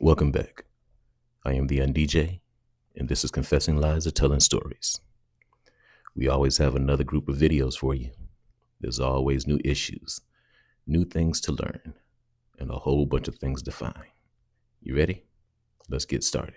Welcome back. I am theundj, and this is Confessing Lies or Telling Stories. We always have another group of videos for you. There's always new issues, new things to learn, and a whole bunch of things to find. You ready? Let's get started.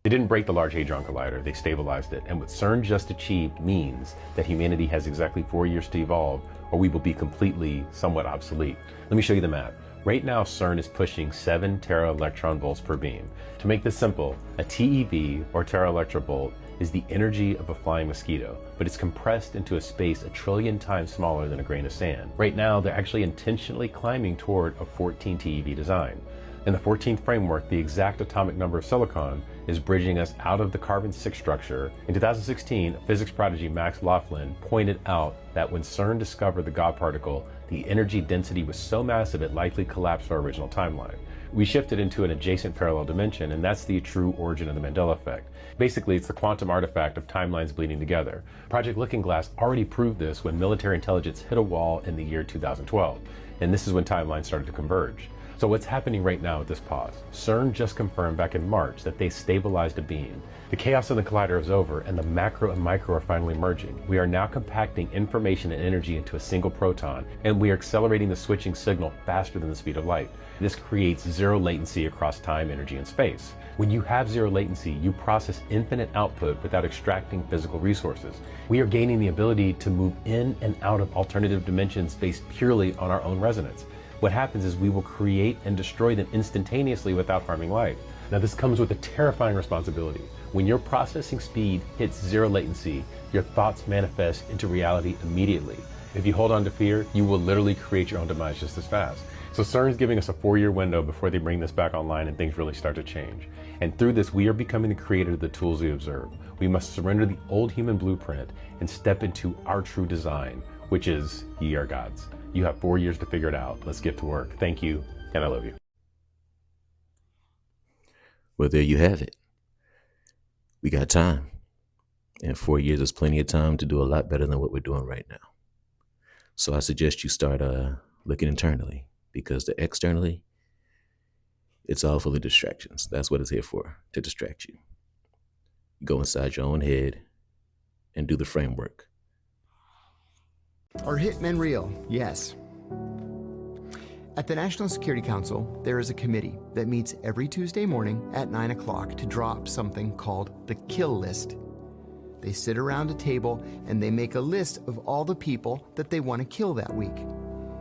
They didn't break the Large Hadron Collider, they stabilized it. And what CERN just achieved means that humanity has exactly 4 years to evolve, or we will be completely somewhat obsolete. Let me show you the map. Right now, CERN is pushing 7 tera-electron volts per beam. To make this simple, a TeV, or tera-electron-volt, is the energy of a flying mosquito, but it's compressed into a space 1 trillion times smaller than a grain of sand. Right now, they're actually intentionally climbing toward a 14 TeV design. In the 14th framework, the exact atomic number of silicon is bridging us out of the carbon-6 structure. In 2016, physics prodigy Max Laughlin pointed out that when CERN discovered the God particle, the energy density was so massive it likely collapsed our original timeline. We shifted into an adjacent parallel dimension, and that's the true origin of the Mandela effect. Basically, it's the quantum artifact of timelines bleeding together. Project Looking Glass already proved this when military intelligence hit a wall in the year 2012, and this is when timelines started to converge. So what's happening right now with this pause? CERN just confirmed back in March that they stabilized a beam. The chaos in the collider is over, and the macro and micro are finally merging. We are now compacting information and energy into a single proton, and we are accelerating the switching signal faster than the speed of light. This creates zero latency across time, energy, and space. When you have zero latency, you process infinite output without extracting physical resources. We are gaining the ability to move in and out of alternative dimensions based purely on our own resonance. What happens is we will create and destroy them instantaneously without harming life. Now, this comes with a terrifying responsibility. When your processing speed hits zero latency, your thoughts manifest into reality immediately. If you hold on to fear, you will literally create your own demise just as fast. So CERN is giving us a 4-year window before they bring this back online and things really start to change. And through this, we are becoming the creator of the tools we observe. We must surrender the old human blueprint and step into our true design, which is ye are gods. You have 4 years to figure it out. Let's get to work. Thank you, and I love you. Well, there you have it. We got time. And 4 years is plenty of time to do a lot better than what we're doing right now. So I suggest you start looking internally, because the externally, it's all full of distractions. That's what it's here for, to distract you. You go inside your own head and do the framework. Are hitmen real? Yes. At the National Security Council, there is a committee that meets every Tuesday morning at 9 o'clock to drop something called the kill list. They sit around a table and they make a list of all the people that they want to kill that week.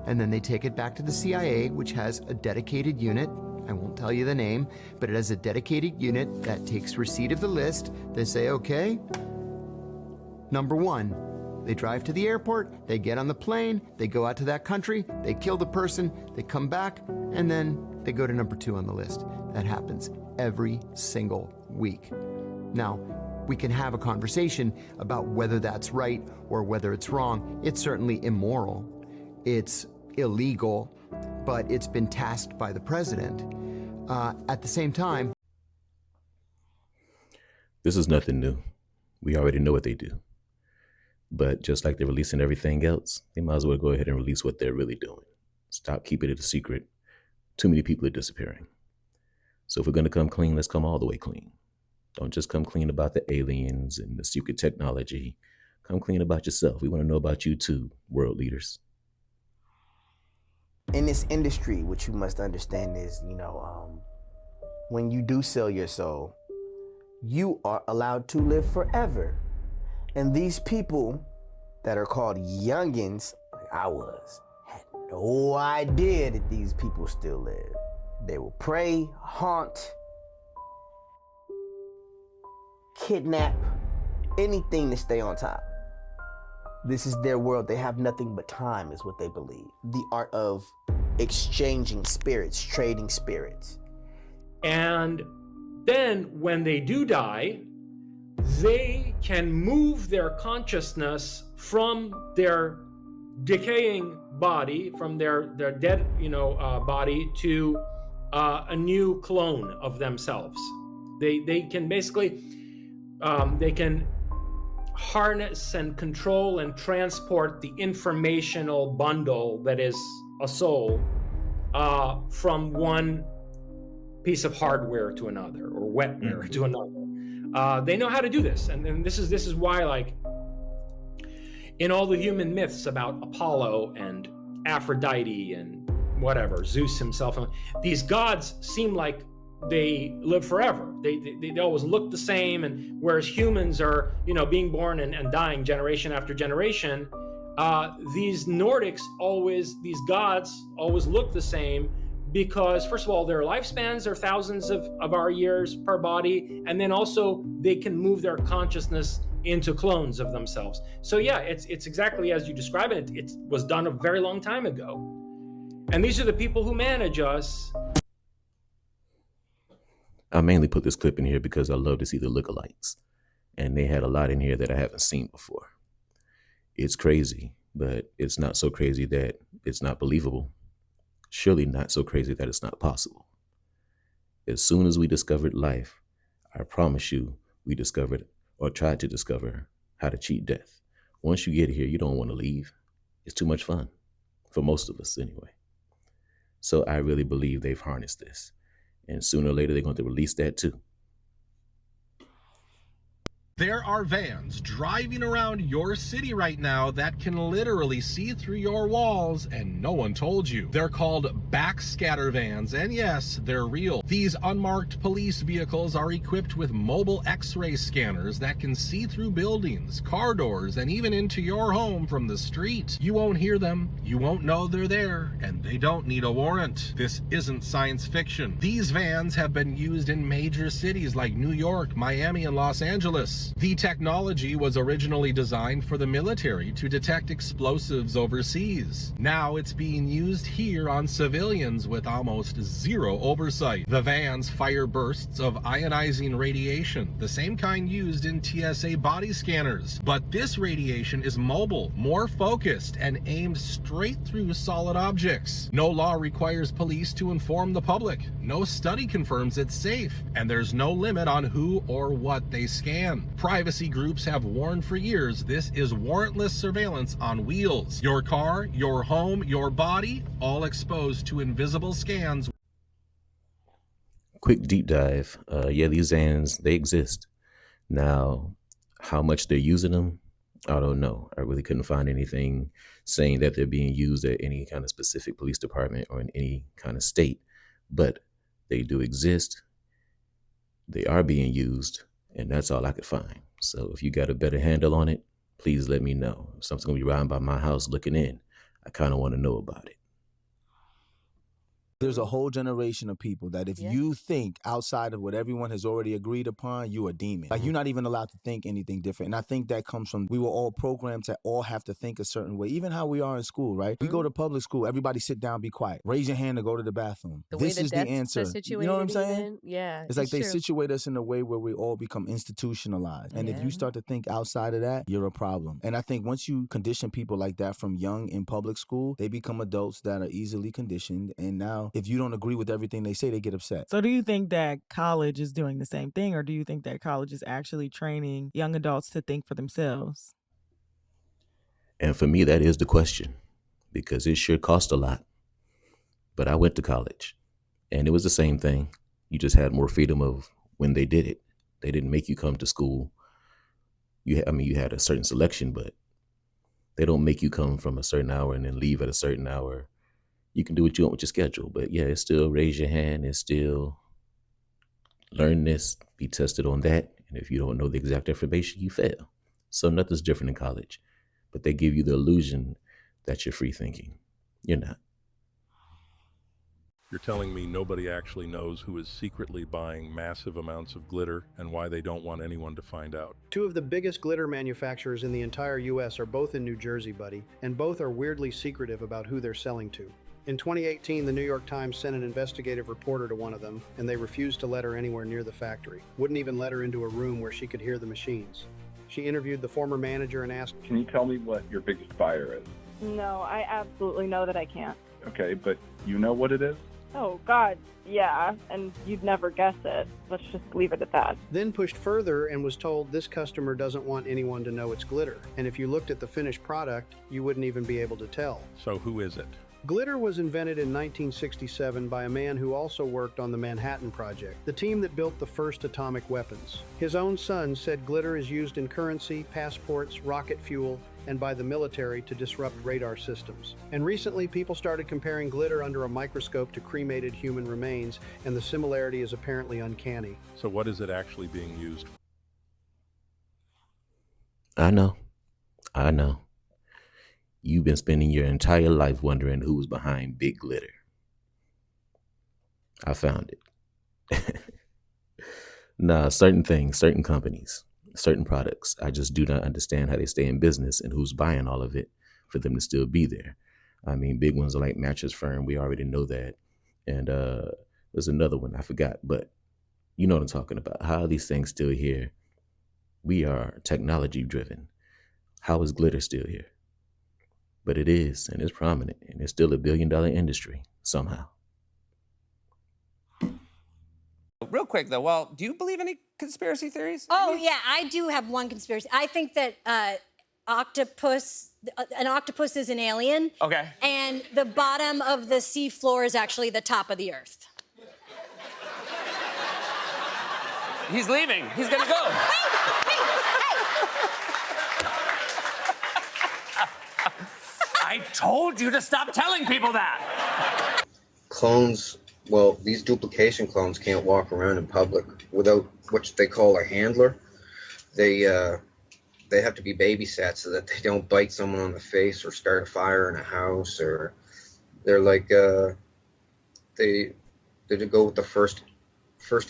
And then they take it back to the CIA, which has a dedicated unit. I won't tell you the name, but it has a dedicated unit that takes receipt of the list. They say, okay, number 1. They drive to the airport, they get on the plane, they go out to that country, they kill the person, they come back, and then they go to number 2 on the list. That happens every single week. Now, we can have a conversation about whether that's right or whether it's wrong. It's certainly immoral. It's illegal, but it's been tasked by the president. At the same time, This is nothing new. We already know what they do. But just like they're releasing everything else, they might as well go ahead and release what they're really doing. Stop keeping it a secret. Too many people are disappearing. So if we're going to come clean, let's come all the way clean. Don't just come clean about the aliens and the secret technology. Come clean about yourself. We want to know about you too, world leaders. In this industry, what you must understand is, when you do sell your soul, you are allowed to live forever. And these people that are called youngins, like I was, had no idea that these people still live. They will prey, haunt, kidnap, anything to stay on top. This is their world. They have nothing but time, is what they believe. The art of exchanging spirits, trading spirits. And then when they do die, they can move their consciousness from their decaying body, from their dead body, to a new clone of themselves. They can basically they can harness and control and transport the informational bundle that is a soul from one piece of hardware to another or wetware to another. They know how to do this, and this is why, like, in all the human myths about Apollo and Aphrodite and whatever, Zeus himself, these gods seem like they live forever. They always look the same, and whereas humans are, being born and dying generation after generation, these Nordics these gods always look the same, because first of all, their lifespans are thousands of our years per body, and then also they can move their consciousness into clones of themselves. So yeah, it's exactly as you describe it. It was done a very long time ago. And these are the people who manage us. I mainly put this clip in here because I love to see the lookalikes. And they had a lot in here that I haven't seen before. It's crazy, but it's not so crazy that it's not believable. Surely not so crazy that it's not possible. As soon as we discovered life, I promise you, we discovered or tried to discover how to cheat death. Once you get here, you don't want to leave. It's too much fun, for most of us anyway. So I really believe they've harnessed this. And sooner or later, they're going to release that too. There are vans driving around your city right now that can literally see through your walls, and no one told you. They're called backscatter vans, and yes, they're real. These unmarked police vehicles are equipped with mobile X-ray scanners that can see through buildings, car doors, and even into your home from the street. You won't hear them, you won't know they're there, and they don't need a warrant. This isn't science fiction. These vans have been used in major cities like New York, Miami, and Los Angeles. The technology was originally designed for the military to detect explosives overseas. Now it's being used here on civilians with almost zero oversight. The vans fire bursts of ionizing radiation, the same kind used in TSA body scanners. But this radiation is mobile, more focused, and aimed straight through solid objects. No law requires police to inform the public. No study confirms it's safe. And there's no limit on who or what they scan. Privacy groups have warned for years this is warrantless surveillance on wheels. Your car, your home, your body, all exposed to invisible scans. Quick deep dive. Yeah, these vans, they exist. Now, how much they're using them, I don't know. I really couldn't find anything saying that they're being used at any kind of specific police department or in any kind of state. But they do exist. They are being used. And that's all I could find. So if you got a better handle on it, please let me know. If something's going to be riding by my house looking in, I kind of want to know about it. There's a whole generation of people that if you think outside of what everyone has already agreed upon, you're a demon. Like, you're not even allowed to think anything different. And I think that comes from, we were all programmed to all have to think a certain way. Even how we are in school, right? We go to public school, everybody sit down, be quiet. Raise your hand to go to the bathroom. This is the answer. You know what I'm saying? Yeah. It's like they situate us in a way where we all become institutionalized. And if you start to think outside of that, you're a problem. And I think once you condition people like that from young in public school, they become adults that are easily conditioned. And now, if you don't agree with everything they say, they get upset. So do you think that college is doing the same thing, or do you think that college is actually training young adults to think for themselves? And for me, that is the question, because it sure cost a lot. But I went to college, and it was the same thing. You just had more freedom of when they did it. They didn't make you come to school. You had a certain selection, but they don't make you come from a certain hour and then leave at a certain hour. You can do what you want with your schedule, but yeah, it's still raise your hand. It's still learn this, be tested on that. And if you don't know the exact information, you fail. So nothing's different in college, but they give you the illusion that you're free thinking. You're not. You're telling me nobody actually knows who is secretly buying massive amounts of glitter and why they don't want anyone to find out. Two of the biggest glitter manufacturers in the entire U.S. are both in New Jersey, buddy, and both are weirdly secretive about who they're selling to. In 2018, the New York Times sent an investigative reporter to one of them, and they refused to let her anywhere near the factory. Wouldn't even let her into a room where she could hear the machines. She interviewed the former manager and asked, "Can you tell me what your biggest buyer is?" No, I absolutely know that I can't. Okay, but you know what it is? Oh, God, yeah, and you'd never guess it. Let's just leave it at that. Then pushed further and was told this customer doesn't want anyone to know it's glitter. And if you looked at the finished product, you wouldn't even be able to tell. So who is it? Glitter was invented in 1967 by a man who also worked on the Manhattan Project, the team that built the first atomic weapons. His own son said glitter is used in currency, passports, rocket fuel, and by the military to disrupt radar systems. And recently, people started comparing glitter under a microscope to cremated human remains, and the similarity is apparently uncanny. So what is it actually being used for? I know. You've been spending your entire life wondering who was behind Big Glitter. I found it. Nah, certain things, certain companies, certain products, I just do not understand how they stay in business and who's buying all of it for them to still be there. I mean, big ones are like Mattress Firm. We already know that. And there's another one, I forgot, but you know what I'm talking about. How are these things still here? We are technology driven. How is glitter still here? But it is, and it's prominent, and it's still $1 billion industry somehow. Real quick though, well, do you believe any conspiracy theories? Oh yeah, I do have one conspiracy. I think that an octopus is an alien. Okay. And the bottom of the sea floor is actually the top of the earth. He's leaving. He's gonna go. I told you to stop telling people that. Clones, well, these duplication clones can't walk around in public without what they call a handler. They have to be babysat so that they don't bite someone on the face or start a fire in a house, or they're like they go with the first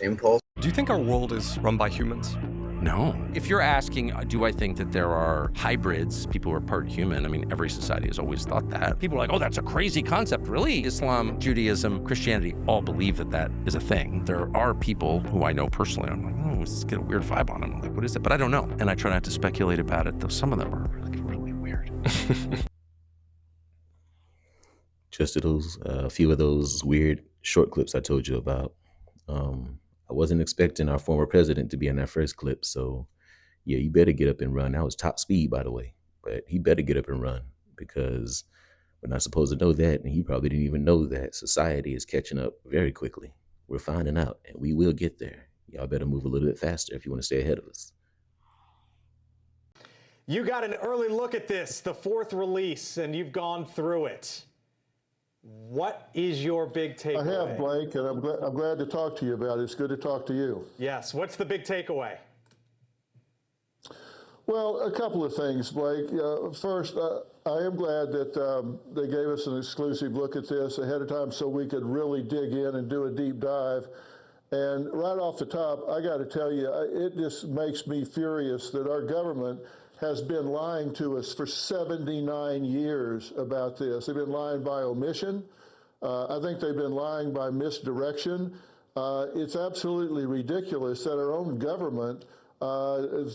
impulse. Do you think our world is run by humans? No. If you're asking, do I think that there are hybrids, people who are part human? I mean, every society has always thought that. People are like, oh, that's a crazy concept. Really? Islam, Judaism, Christianity all believe that that is a thing. There are people who I know personally, I'm like, oh, this get a weird vibe on them. I'm like, what is it? But I don't know. And I try not to speculate about it, though some of them are really, really weird. Just those, a few of those weird short clips I told you about. I wasn't expecting our former president to be in that first clip. So yeah, you better get up and run. That was top speed, by the way, but he better get up and run because we're not supposed to know that. And he probably didn't even know that society is catching up very quickly. We're finding out and we will get there. Y'all better move a little bit faster if you want to stay ahead of us. You got an early look at this, the fourth release, and you've gone through it. What is your big takeaway? I have, Blake, and I'm glad to talk to you about it. It's good to talk to you. Yes. What's the big takeaway? Well, a couple of things, Blake. First, I am glad that they gave us an exclusive look at this ahead of time so we could really dig in and do a deep dive. And right off the top, I got to tell you, it just makes me furious that our government has been lying to us for 79 years about this. They've been lying by omission. I think they've been lying by misdirection. It's absolutely ridiculous that our own government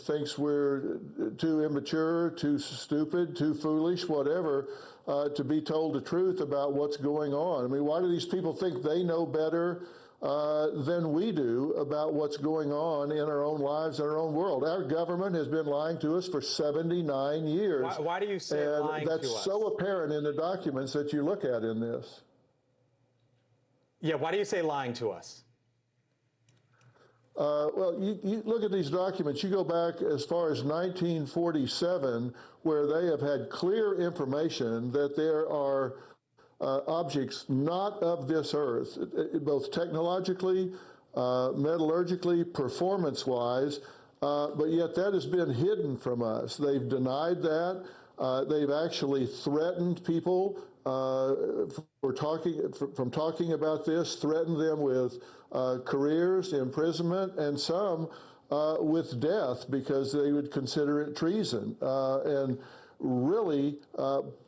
thinks we're too immature, too stupid, too foolish, whatever, to be told the truth about what's going on. I mean, why do these people think they know better than we do about what's going on in our own lives and our own world? Our government has been lying to us for 79 years. Why do you say lying to us? That's so apparent in the documents that you look at in this. Yeah, why do you say lying to us? Well, you look at these documents, you go back as far as 1947, where they have had clear information that there are objects not of this earth, both technologically, metallurgically, performance-wise, but yet that has been hidden from us. They've denied that. They've actually threatened people from talking about this, threatened them with careers, imprisonment, and some with death because they would consider it treason, and really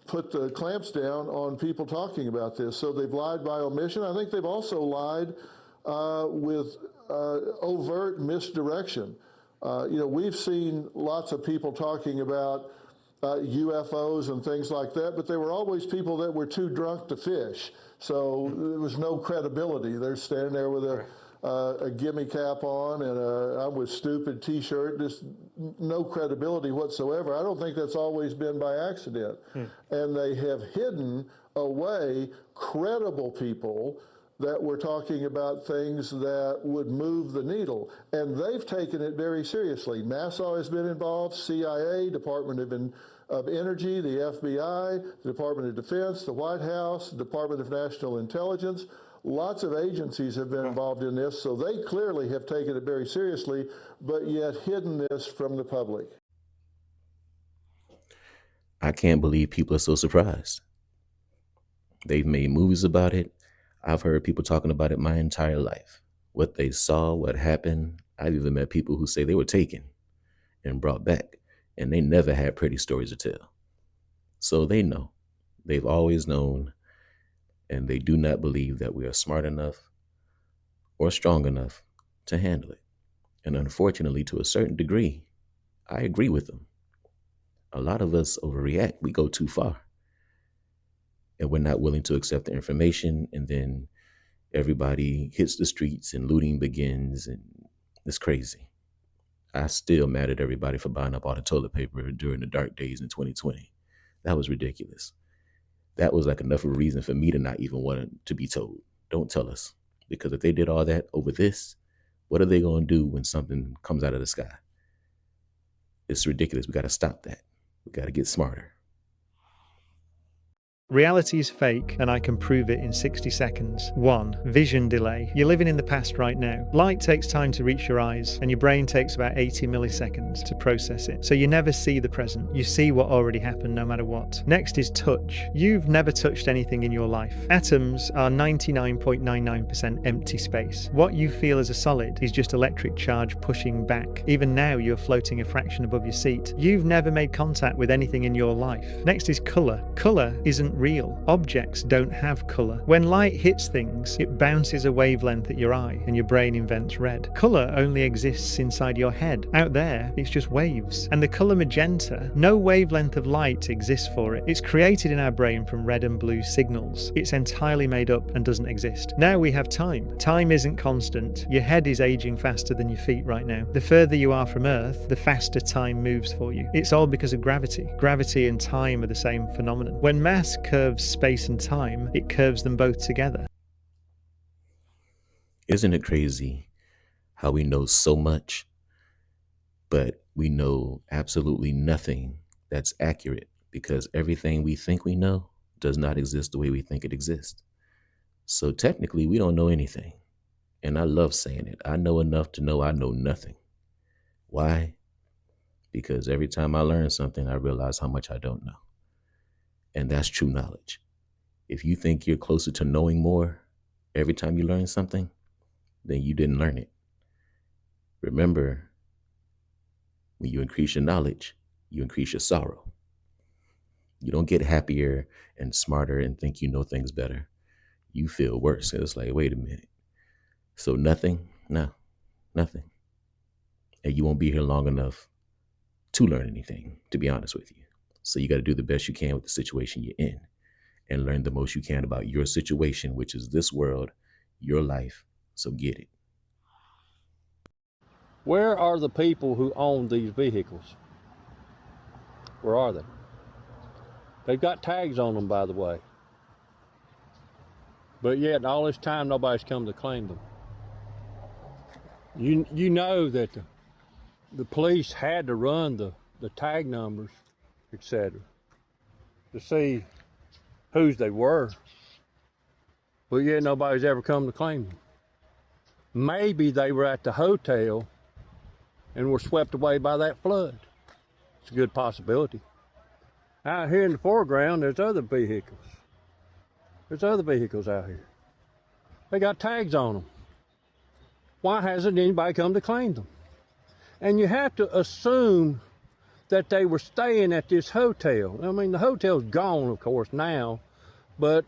put the clamps down on people talking about this. So they've lied by omission. I think they've also lied with overt misdirection. We've seen lots of people talking about UFOs and things like that, but they were always people that were too drunk to fish. So there was no credibility. They're standing there with a gimme cap on and a I'm with stupid t-shirt, just no credibility whatsoever. I don't think that's always been by accident. And they have hidden away credible people that were talking about things that would move the needle. And they've taken it very seriously. NASA has been involved, CIA, Department of Energy, the FBI, the Department of Defense, the White House, Department of National Intelligence. Lots of agencies have been involved in this, so they clearly have taken it very seriously, but yet hidden this from the public. I can't believe people are so surprised. They've made movies about it. I've heard people talking about it my entire life. What they saw, what happened. I've even met people who say they were taken and brought back, and they never had pretty stories to tell. So they know. They've always known, and they do not believe that we are smart enough or strong enough to handle it. And unfortunately, to a certain degree, I agree with them. A lot of us overreact. We go too far. And we're not willing to accept the information, and then everybody hits the streets and looting begins, and it's crazy. I still mad at everybody for buying up all the toilet paper during the dark days in 2020. That was ridiculous. That was like enough of a reason for me to not even want to be told. Don't tell us. Because if they did all that over this, what are they going to do when something comes out of the sky? It's ridiculous. We got to stop that. We got to get smarter. Reality is fake, and I can prove it in 60 seconds. 1. Vision delay. You're living in the past right now. Light takes time to reach your eyes, and your brain takes about 80 milliseconds to process it. So you never see the present. You see what already happened no matter what. Next is touch. You've never touched anything in your life. Atoms are 99.99% empty space. What you feel as a solid is just electric charge pushing back. Even now, you're floating a fraction above your seat. You've never made contact with anything in your life. Next is color. Color isn't real. Objects don't have color. When light hits things, it bounces a wavelength at your eye, and your brain invents red. Color only exists inside your head. Out there, it's just waves. And the color magenta, no wavelength of light exists for it. It's created in our brain from red and blue signals. It's entirely made up and doesn't exist. Now we have time. Time isn't constant. Your head is aging faster than your feet right now. The further you are from Earth, the faster time moves for you. It's all because of gravity. Gravity and time are the same phenomenon. When mass curves space and time, it curves them both together. Isn't it crazy how we know so much, but we know absolutely nothing that's accurate, because everything we think we know does not exist the way we think it exists. So technically, we don't know anything. And I love saying it. I know enough to know I know nothing. Why? Because every time I learn something, I realize how much I don't know. And that's true knowledge. If you think you're closer to knowing more every time you learn something, then you didn't learn it. Remember, when you increase your knowledge, you increase your sorrow. You don't get happier and smarter and think you know things better. You feel worse. It's like, wait a minute. So nothing? No, nothing. And you won't be here long enough to learn anything, to be honest with you. So you got to do the best you can with the situation you're in and learn the most you can about your situation, which is this world, your life. So get it. Where are the people who own these vehicles? Where are they? They've got tags on them, by the way. But yet, all this time, nobody's come to claim them. You know that the police had to run the tag numbers, etc., to see whose they were. But yet, nobody's ever come to claim them. Maybe they were at the hotel and were swept away by that flood. It's a good possibility. Out here in the foreground, there's other vehicles. There's other vehicles out here. They got tags on them. Why hasn't anybody come to claim them? And you have to assume that they were staying at this hotel. I mean, the hotel's gone, of course, now, but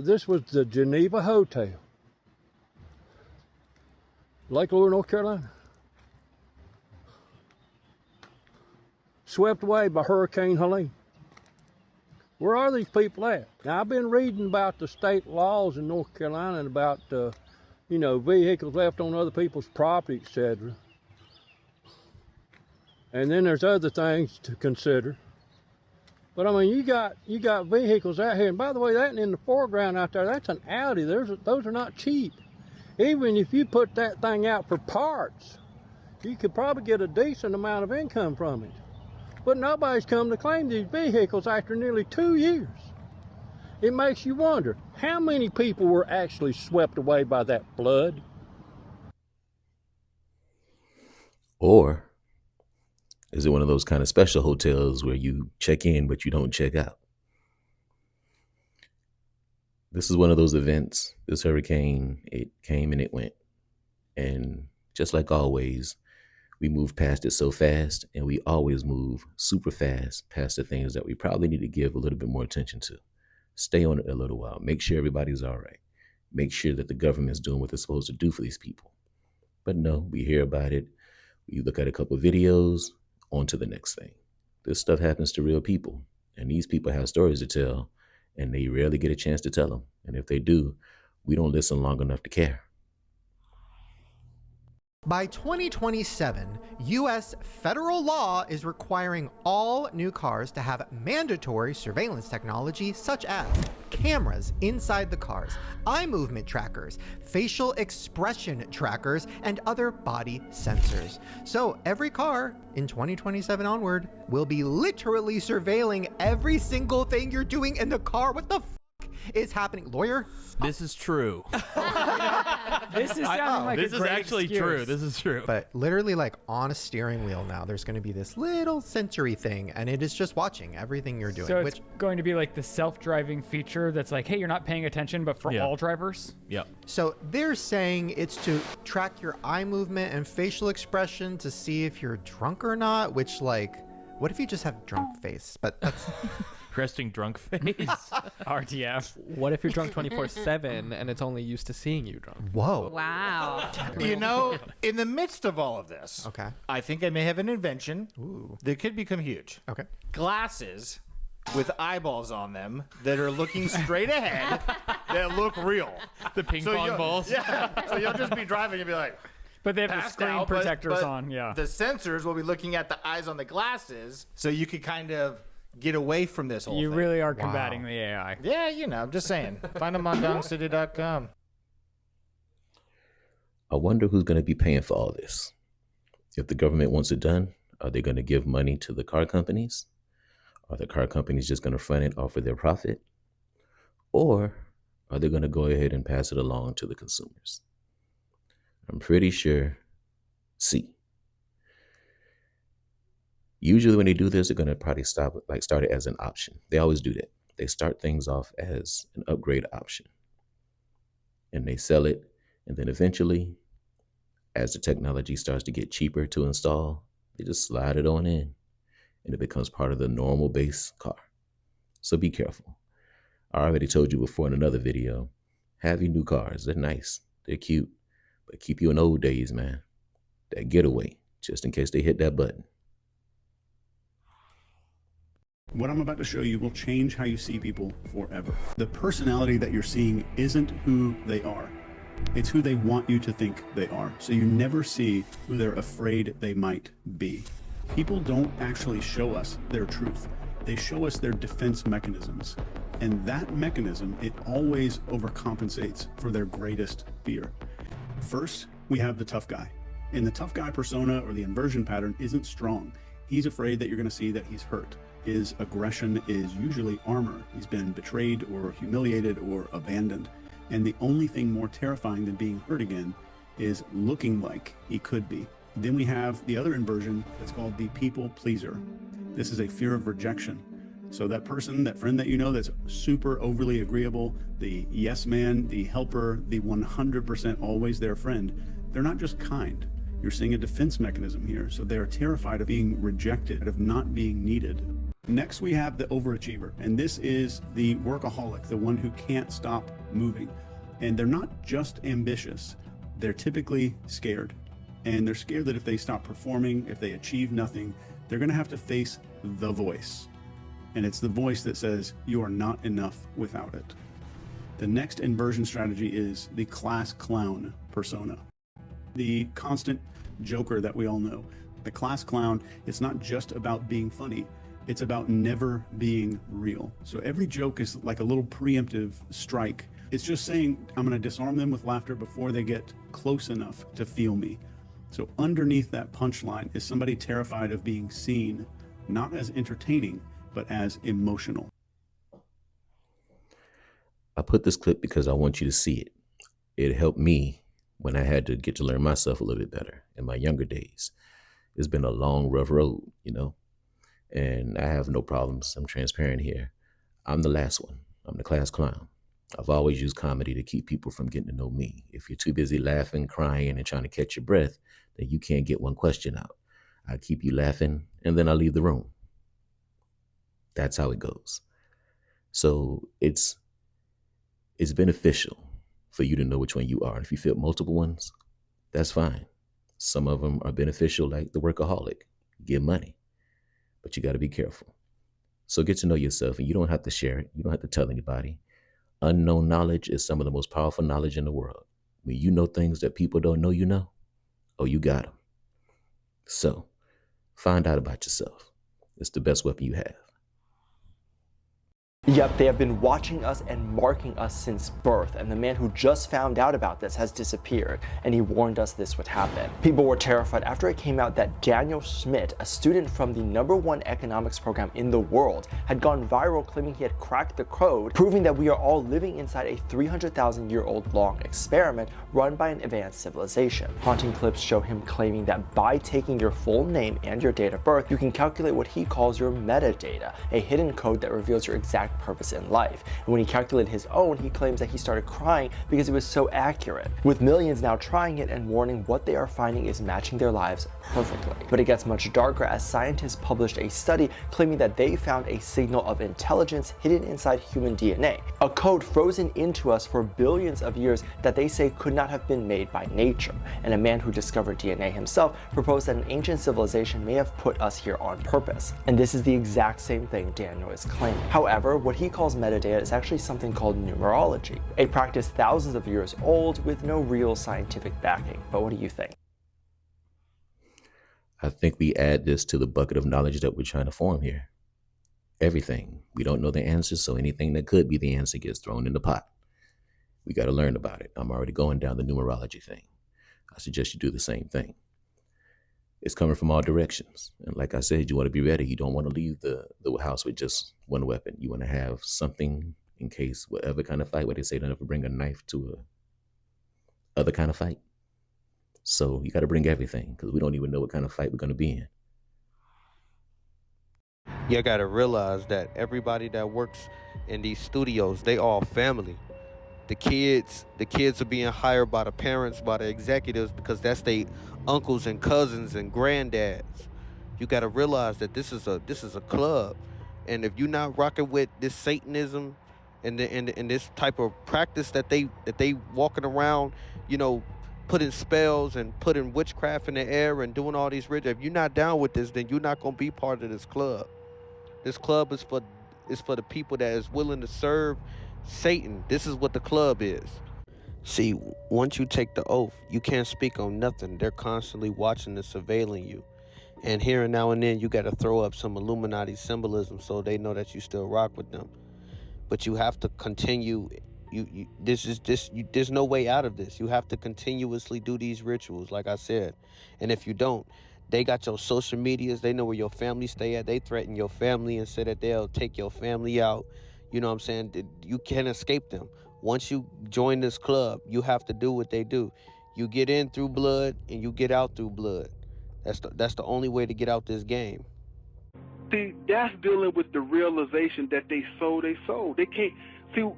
this was the Geneva Hotel, Lake Lure, North Carolina. Swept away by Hurricane Helene. Where are these people at? Now, I've been reading about the state laws in North Carolina and about, vehicles left on other people's property, etc. And then there's other things to consider. But I mean, you got vehicles out here, and by the way, that in the foreground out there, that's an Audi. Those are not cheap. Even if you put that thing out for parts, you could probably get a decent amount of income from it. But nobody's come to claim these vehicles after nearly 2 years. It makes you wonder, how many people were actually swept away by that flood? Or is it one of those kind of special hotels where you check in but you don't check out? This is one of those events. This hurricane, it came and it went. And just like always, we move past it so fast, and we always move super fast past the things that we probably need to give a little bit more attention to. Stay on it a little while. Make sure everybody's all right. Make sure that the government's doing what they're supposed to do for these people. But no, we hear about it. We look at a couple of videos, on to the next thing. This stuff happens to real people, and these people have stories to tell, and they rarely get a chance to tell them. And if they do, we don't listen long enough to care. By 2027, U.S. federal law is requiring all new cars to have mandatory surveillance technology such as cameras inside the cars, eye movement trackers, facial expression trackers, and other body sensors. So every car in 2027 onward will be literally surveilling every single thing you're doing in the car. What the f is happening? Lawyer? This is true. This is sounding like this a is great actually excuse. true. This is true. But literally, like on a steering wheel now, there's going to be this little sensory thing, and it is just watching everything you're doing. So it's going to be like the self-driving feature that's like, hey, you're not paying attention, but for all drivers? Yep. So they're saying it's to track your eye movement and facial expression to see if you're drunk or not, which, like, what if you just have drunk face? But that's... Resting drunk face. RTF. What if you're drunk 24/7 and it's only used to seeing you drunk? Whoa. Wow. You know, in the midst of all of this, okay, I think I may have an invention that could become huge. Okay. Glasses with eyeballs on them that are looking straight ahead that look real. The ping pong balls. Yeah. So you'll just be driving and be like, but they have the passed screen out, protectors but on, yeah. The sensors will be looking at the eyes on the glasses, so you could kind of get away from this whole You thing. really are combating the AI. Yeah, you know, I'm just saying. Find them on dongcity.com. I wonder who's going to be paying for all this. If the government wants it done, are they going to give money to the car companies? Are the car companies just going to front it off for their profit? Or are they going to go ahead and pass it along to the consumers? I'm pretty sure C. Usually when they do this, they're going to probably start it as an option. They always do that. They start things off as an upgrade option. And they sell it. And then eventually, as the technology starts to get cheaper to install, they just slide it on in. And it becomes part of the normal base car. So be careful. I already told you before in another video, have your new cars. They're nice. They're cute. But keep you in old days, man. That getaway, just in case they hit that button. What I'm about to show you will change how you see people forever. The personality that you're seeing isn't who they are. It's who they want you to think they are. So you never see who they're afraid they might be. People don't actually show us their truth. They show us their defense mechanisms. And that mechanism, it always overcompensates for their greatest fear. First, we have the tough guy. And the tough guy persona or the inversion pattern isn't strong. He's afraid that you're going to see that he's hurt. His aggression is usually armor. He's been betrayed or humiliated or abandoned. And the only thing more terrifying than being hurt again is looking like he could be. Then we have the other inversion that's called the people pleaser. This is a fear of rejection. So that person, that friend that you know that's super overly agreeable, the yes man, the helper, the 100% always there friend, they're not just kind. You're seeing a defense mechanism here. So they are terrified of being rejected, of not being needed. Next, we have the overachiever, and this is the workaholic, the one who can't stop moving. And they're not just ambitious, they're typically scared. And they're scared that if they stop performing, if they achieve nothing, they're gonna have to face the voice. And it's the voice that says, you are not enough without it. The next inversion strategy is the class clown persona. The constant joker that we all know. The class clown, it's not just about being funny. It's about never being real. So every joke is like a little preemptive strike. It's just saying, I'm going to disarm them with laughter before they get close enough to feel me. So underneath that punchline is somebody terrified of being seen, not as entertaining, but as emotional. I put this clip because I want you to see it. It helped me when I had to get to learn myself a little bit better in my younger days. It's been a long, rough road, you know, and I have no problems. I'm transparent here. I'm the last one. I'm the class clown. I've always used comedy to keep people from getting to know me. If you're too busy laughing, crying, and trying to catch your breath, then you can't get one question out. I keep you laughing, and then I leave the room. That's how it goes. So it's beneficial for you to know which one you are. And if you fit multiple ones, that's fine. Some of them are beneficial, like the workaholic. Give money, but you got to be careful. So get to know yourself, and you don't have to share it. You don't have to tell anybody. Unknown knowledge is some of the most powerful knowledge in the world. When you know things that people don't know you know, oh, you got them. So find out about yourself. It's the best weapon you have. Yep, they have been watching us and marking us since birth, and the man who just found out about this has disappeared, and he warned us this would happen. People were terrified after it came out that Daniel Schmidt, a student from the #1 economics program in the world, had gone viral claiming he had cracked the code, proving that we are all living inside a 300,000-year-old long experiment run by an advanced civilization. Haunting clips show him claiming that by taking your full name and your date of birth, you can calculate what he calls your metadata, a hidden code that reveals your exact purpose in life. And when he calculated his own, he claims that he started crying because it was so accurate. With millions now trying it and warning what they are finding is matching their lives perfectly. But it gets much darker as scientists published a study claiming that they found a signal of intelligence hidden inside human DNA, a code frozen into us for billions of years that they say could not have been made by nature. And a man who discovered DNA himself proposed that an ancient civilization may have put us here on purpose. And this is the exact same thing Daniel is claiming. However, what he calls metadata is actually something called numerology, a practice thousands of years old with no real scientific backing. But what do you think? I think we add this to the bucket of knowledge that we're trying to form here. Everything. We don't know the answers, so anything that could be the answer gets thrown in the pot. We got to learn about it. I'm already going down the numerology thing. I suggest you do the same thing. It's coming from all directions. And like I said, you want to be ready. You don't want to leave the house with just one weapon. You want to have something in case whatever kind of fight, where they say don't ever bring a knife to a other kind of fight. So you got to bring everything because we don't even know what kind of fight we're going to be in. You got to realize that everybody that works in these studios, they all family. The kids are being hired by the parents, by the executives, because that's their uncles and cousins and granddads. You got to realize that this is a club, and if you're not rocking with this Satanism and this type of practice that they walking around, you know, putting spells and putting witchcraft in the air and doing all these rituals, if you're not down with this, then you're not gonna be part of this club. This club is for the people that is willing to serve Satan. This is what the club is. See, once you take the oath, you can't speak on nothing. They're constantly watching and surveilling you. And here and now and then, you got to throw up some Illuminati symbolism so they know that you still rock with them. But you have to continue. There's no way out of this. You have to continuously do these rituals, like I said. And if you don't, they got your social medias. They know where your family stay at. They threaten your family and say that they'll take your family out. You know what I'm saying? You can't escape them. Once you join this club, you have to do what they do. You get in through blood and you get out through blood. That's the only way to get out this game. See, that's dealing with the realization that they sold. They can't see.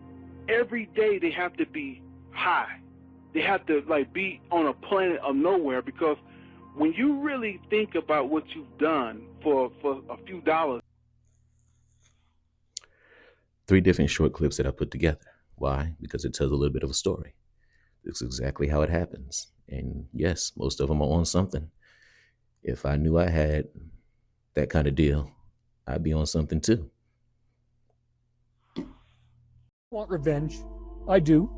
Every day they have to be high. They have to be on a planet of nowhere, because when you really think about what you've done for a few dollars. 3 different short clips that I put together. Why? Because it tells a little bit of a story. It's exactly how it happens. And yes, most of them are on something. If I knew I had that kind of deal, I'd be on something too. I want revenge. I do.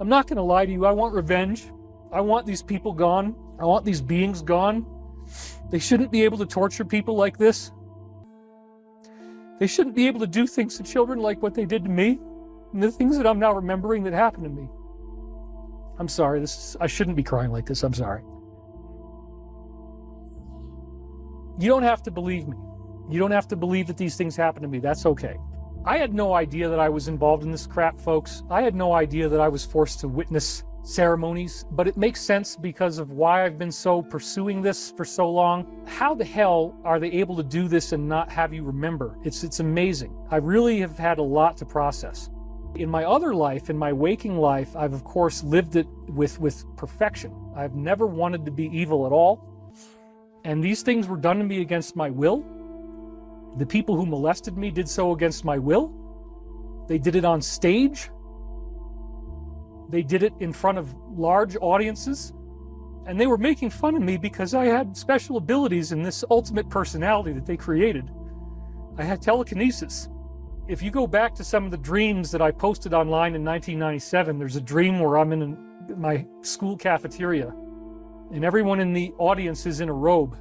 I'm not going to lie to you. I want revenge. I want these people gone. I want these beings gone. They shouldn't be able to torture people like this. They shouldn't be able to do things to children like what they did to me, and the things that I'm now remembering that happened to me. I'm sorry, I shouldn't be crying like this, I'm sorry. You don't have to believe me. You don't have to believe that these things happen to me, that's okay. I had no idea that I was involved in this crap, folks. I had no idea that I was forced to witness ceremonies, but it makes sense because of why I've been so pursuing this for so long. How the hell are they able to do this and not have you remember? It's amazing. I really have had a lot to process. In my other life, in my waking life, I've of course lived it with perfection. I've never wanted to be evil at all. And these things were done to me against my will. The people who molested me did so against my will. They did it on stage. They did it in front of large audiences. And they were making fun of me because I had special abilities in this ultimate personality that they created. I had telekinesis. If you go back to some of the dreams that I posted online in 1997, there's a dream where I'm in my school cafeteria and everyone in the audience is in a robe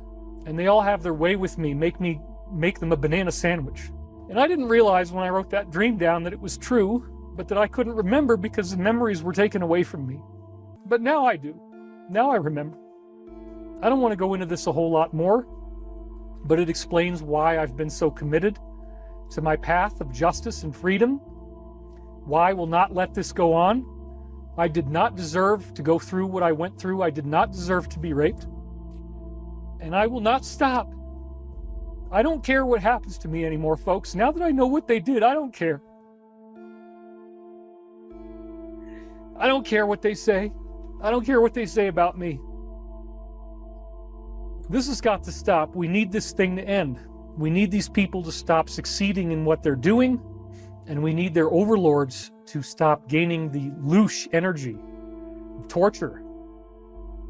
and they all have their way with me, make them a banana sandwich. And I didn't realize when I wrote that dream down that it was true, but that I couldn't remember because the memories were taken away from me. But now I do. Now I remember. I don't want to go into this a whole lot more, but it explains why I've been so committed to my path of justice and freedom, why I will not let this go on. I did not deserve to go through what I went through. I did not deserve to be raped. And I will not stop. I don't care what happens to me anymore, folks. Now that I know what they did, I don't care. I don't care what they say. I don't care what they say about me. This has got to stop. We need this thing to end. We need these people to stop succeeding in what they're doing, and we need their overlords to stop gaining the louche energy of torture,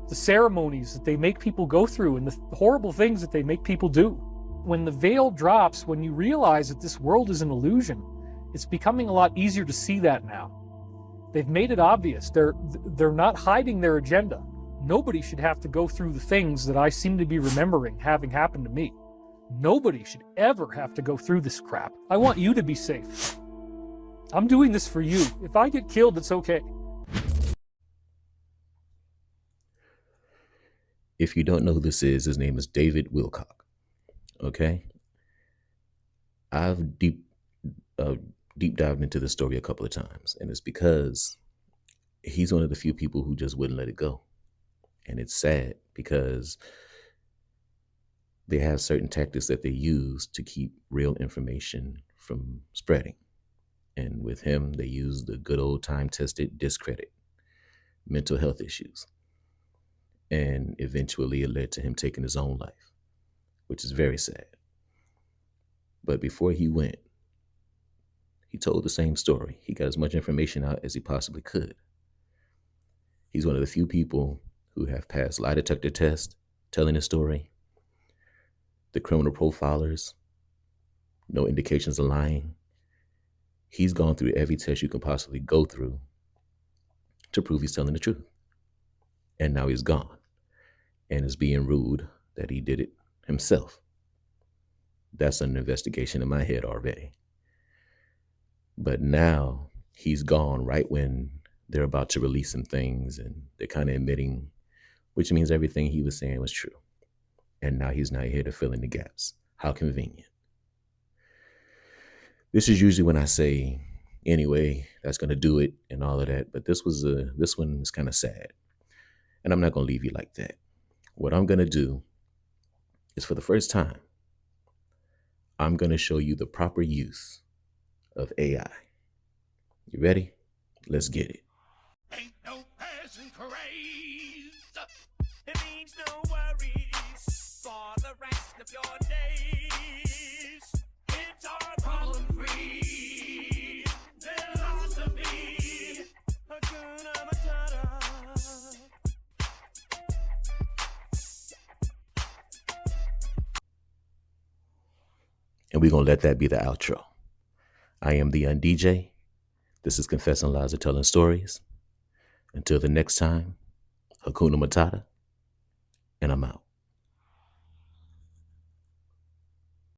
the ceremonies that they make people go through, and the horrible things that they make people do. When the veil drops, when you realize that this world is an illusion, it's becoming a lot easier to see that now. They've made it obvious. They're not hiding their agenda. Nobody should have to go through the things that I seem to be remembering having happened to me. Nobody should ever have to go through this crap. I want you to be safe. I'm doing this for you. If I get killed, it's okay. If you don't know who this is, his name is David Wilcock. Okay? I've deep dived into this story a couple of times, and it's because he's one of the few people who just wouldn't let it go. And it's sad because they have certain tactics that they use to keep real information from spreading. And with him, they use the good old time-tested discredit, mental health issues. And eventually it led to him taking his own life, which is very sad. But before he went, he told the same story. He got as much information out as he possibly could. He's one of the few people who have passed lie detector tests, telling his story. The criminal profilers, no indications of lying. He's gone through every test you can possibly go through to prove he's telling the truth. And now he's gone and is being rude that he did it himself. That's an investigation in my head already. But now he's gone right when they're about to release some things and they're kind of admitting, which means everything he was saying was true. And now he's not here to fill in the gaps. How convenient. This is usually when I say, anyway, that's going to do it and all of that. But this one is kind of sad. And I'm not going to leave you like that. What I'm going to do is, for the first time, I'm going to show you the proper use of AI. You ready? Let's get it. Ain't no passion craze. It means no worries for the rest of your days. It's our problem-free philosophy. Hakuna Matata. And we're going to let that be the outro. I am theundj. This is Confessing Lies or Telling Stories. Until the next time, Hakuna Matata, and I'm out.